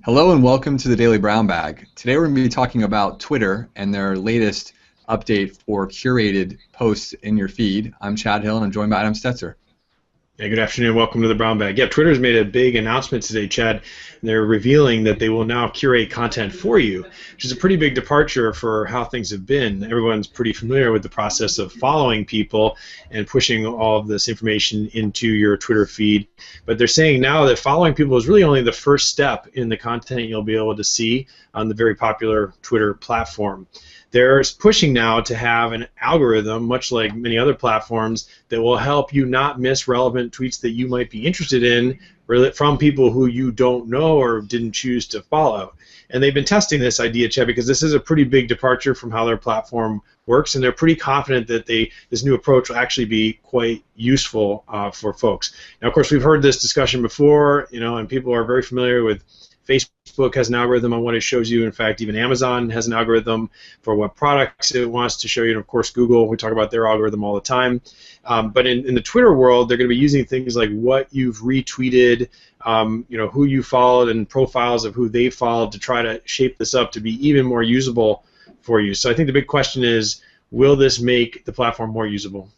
Hello and welcome to the Daily Brown Bag. Today we're going to be talking about Twitter and their latest update for curated posts in your feed. I'm Chad Hill and I'm joined by Adam Stetzer. Yeah, good afternoon. Welcome to the Brown Bag. Yeah, Twitter's made a big announcement today, Chad. They're revealing that they will now curate content for you, which is a pretty big departure for how things have been. Everyone's pretty familiar with the process of following people and pushing all of this information into your Twitter feed. But they're saying now that following people is really only the first step in the content you'll be able to see on the very popular Twitter platform. They're pushing now to have an algorithm, much like many other platforms, that will help you not miss relevant tweets that you might be interested in from people who you don't know or didn't choose to follow. And they've been testing this idea, Chad, because this is a pretty big departure from how their platform works, and they're pretty confident that this new approach will actually be quite useful for folks. Now, of course, we've heard this discussion before, and people are very familiar with Facebook has an algorithm on what it shows you. In fact, even Amazon has an algorithm for what products it wants to show you. And of course, Google, we talk about their algorithm all the time. But in the Twitter world, they're going to be using things like what you've retweeted, who you followed, and profiles of who they followed to try to shape this up to be even more usable for you. So I think the big question is, will this make the platform more usable?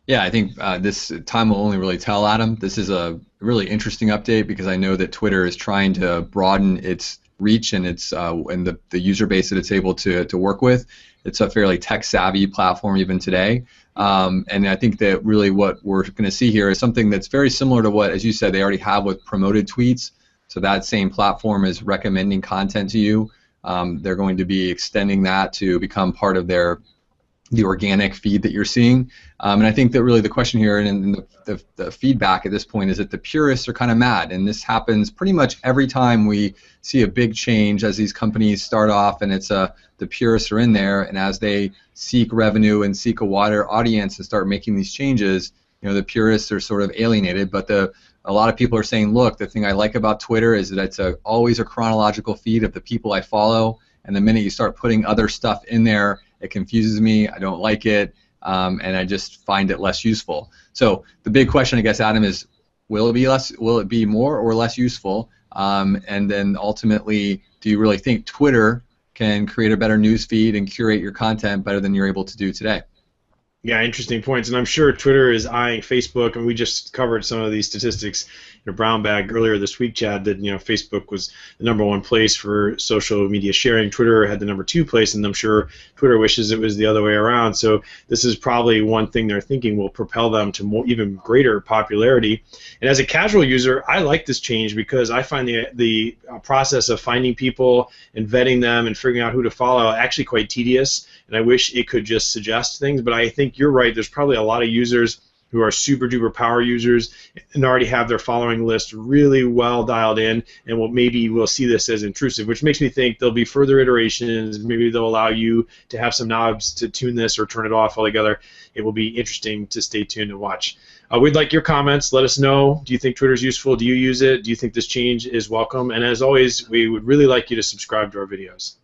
Yeah, I think this time will only really tell, Adam. This is a really interesting update because I know that Twitter is trying to broaden its reach and its and the user base that it's able to work with. It's a fairly tech-savvy platform even today, and I think that really what we're going to see here is something that's very similar to what, as you said, they already have with promoted tweets. So that same platform is recommending content to you. They're going to be extending that to become part of the organic feed that you're seeing. And I think that really the question here and the feedback at this point is that the purists are kind of mad, and this happens pretty much every time we see a big change as these companies start off, and it's the purists are in there, and as they seek revenue and seek a wider audience and start making these changes, the purists are sort of alienated. But a lot of people are saying, look, the thing I like about Twitter is that it's always a chronological feed of the people I follow, and the minute you start putting other stuff in there, it confuses me. I don't like it, and I just find it less useful. So the big question, I guess, Adam, is will it be more or less useful? And then ultimately, do you really think Twitter can create a better news feed and curate your content better than you're able to do today? Yeah, interesting points, and I'm sure Twitter is eyeing Facebook, and we just covered some of these statistics in a brown bag earlier this week, Chad, that Facebook was the #1 place for social media sharing. Twitter had the #2 place, and I'm sure Twitter wishes it was the other way around. So this is probably one thing they're thinking will propel them to even greater popularity. And as a casual user, I like this change because I find the process of finding people and vetting them and figuring out who to follow actually quite tedious, and I wish it could just suggest things, but I think you're right. There's probably a lot of users who are super duper power users and already have their following list really well dialed in, and maybe we'll see this as intrusive, which makes me think there'll be further iterations. Maybe they'll allow you to have some knobs to tune this or turn it off altogether. It will be interesting to stay tuned and watch. We'd like your comments. Let us know. Do you think Twitter's useful? Do you use it? Do you think this change is welcome? And as always, we would really like you to subscribe to our videos.